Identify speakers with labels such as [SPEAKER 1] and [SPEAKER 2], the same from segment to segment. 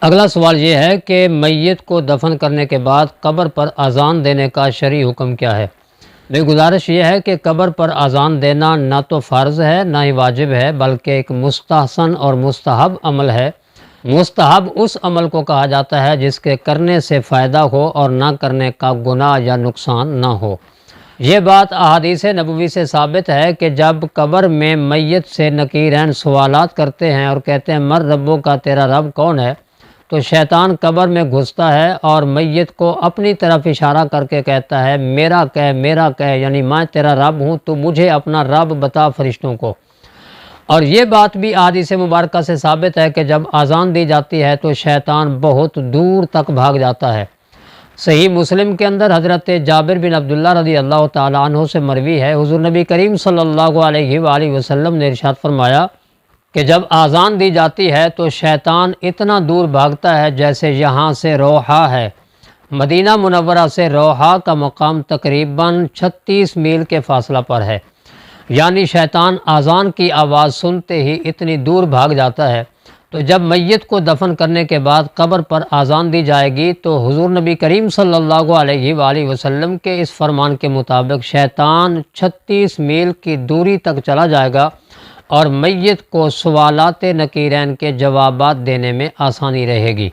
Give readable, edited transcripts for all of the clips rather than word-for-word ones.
[SPEAKER 1] اگلا سوال یہ ہے کہ میت کو دفن کرنے کے بعد قبر پر اذان دینے کا شرعی حکم کیا ہے؟ میری گزارش یہ ہے کہ قبر پر اذان دینا نہ تو فرض ہے نہ ہی واجب ہے، بلکہ ایک مستحسن اور مستحب عمل ہے۔ مستحب اس عمل کو کہا جاتا ہے جس کے کرنے سے فائدہ ہو اور نہ کرنے کا گناہ یا نقصان نہ ہو۔ یہ بات احادیث نبوی سے ثابت ہے کہ جب قبر میں میت سے نکیرین سوالات کرتے ہیں اور کہتے ہیں مر ربوں کا، تیرا رب کون ہے، تو شیطان قبر میں گھستا ہے اور میت کو اپنی طرف اشارہ کر کے کہتا ہے میرا کہہ، یعنی میں تیرا رب ہوں، تو مجھے اپنا رب بتا فرشتوں کو۔ اور یہ بات بھی احادیث مبارکہ سے ثابت ہے کہ جب اذان دی جاتی ہے تو شیطان بہت دور تک بھاگ جاتا ہے۔ صحیح مسلم کے اندر حضرت جابر بن عبداللہ رضی اللہ تعالیٰ عنہ سے مروی ہے، حضور نبی کریم صلی اللہ علیہ وآلہ وسلم نے ارشاد فرمایا کہ جب اذان دی جاتی ہے تو شیطان اتنا دور بھاگتا ہے جیسے یہاں سے روحہ ہے۔ مدینہ منورہ سے روحہ کا مقام تقریباً 36 میل کے فاصلہ پر ہے، یعنی شیطان اذان کی آواز سنتے ہی اتنی دور بھاگ جاتا ہے۔ تو جب میت کو دفن کرنے کے بعد قبر پر اذان دی جائے گی تو حضور نبی کریم صلی اللہ علیہ وآلہ وسلم کے اس فرمان کے مطابق شیطان 36 میل کی دوری تک چلا جائے گا اور میت کو سوالات نکیرین کے جوابات دینے میں آسانی رہے گی۔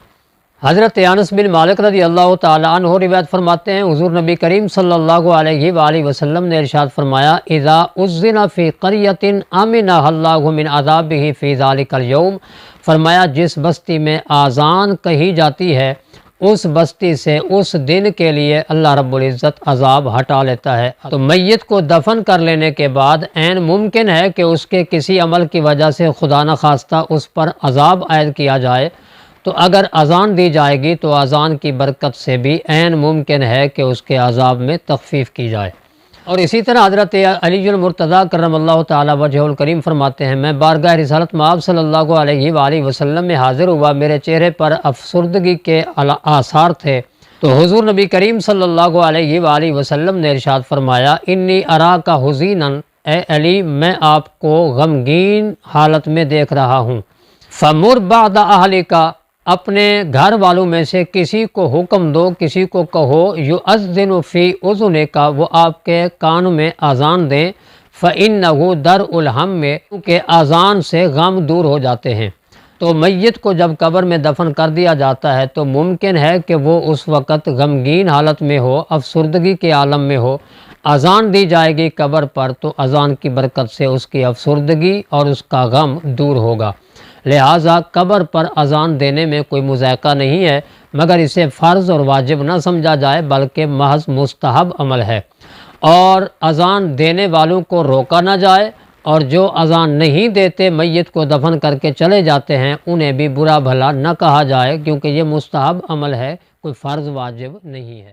[SPEAKER 1] حضرت انس بن مالک رضی اللہ تعالیٰ عنہ روایت فرماتے ہیں، حضور نبی کریم صلی اللہ علیہ وآلہ وسلم نے ارشاد فرمایا اذا اذن فی قریۃ امنها اللہ من عذابہ فی ذلک اليوم، فرمایا جس بستی میں اذان کہی جاتی ہے اس بستی سے اس دن کے لیے اللہ رب العزت عذاب ہٹا لیتا ہے۔ تو میت کو دفن کر لینے کے بعد عین ممکن ہے کہ اس کے کسی عمل کی وجہ سے خدا نخواستہ اس پر عذاب عائد کیا جائے، تو اگر اذان دی جائے گی تو اذان کی برکت سے بھی عین ممکن ہے کہ اس کے عذاب میں تخفیف کی جائے۔ اور اسی طرح حضرت علی المرتضیٰ کرم اللہ تعالیٰ وجہ الکریم فرماتے ہیں، میں بارگاہ رسالت مآب صلی اللہ علیہ وآلہ وسلم میں حاضر ہوا، میرے چہرے پر افسردگی کے آثار تھے، تو حضور نبی کریم صلی اللہ علیہ وآلہ وسلم نے ارشاد فرمایا انی اراک حزینا، اے علی میں آپ کو غمگین حالت میں دیکھ رہا ہوں، فمر بعد اہلک، اپنے گھر والوں میں سے کسی کو حکم دو، کسی کو کہو یؤذن فی اذنک، وہ آپ کے کان میں اذان دیں، فإنہ درء الہم، کیونکہ اذان سے غم دور ہو جاتے ہیں۔ تو میت کو جب قبر میں دفن کر دیا جاتا ہے تو ممکن ہے کہ وہ اس وقت غمگین حالت میں ہو، افسردگی کے عالم میں ہو، اذان دی جائے گی قبر پر تو اذان کی برکت سے اس کی افسردگی اور اس کا غم دور ہوگا۔ لہٰذا قبر پر اذان دینے میں کوئی مذائقہ نہیں ہے، مگر اسے فرض اور واجب نہ سمجھا جائے بلکہ محض مستحب عمل ہے، اور اذان دینے والوں کو روکا نہ جائے، اور جو اذان نہیں دیتے میت کو دفن کر کے چلے جاتے ہیں انہیں بھی برا بھلا نہ کہا جائے، کیونکہ یہ مستحب عمل ہے، کوئی فرض واجب نہیں ہے۔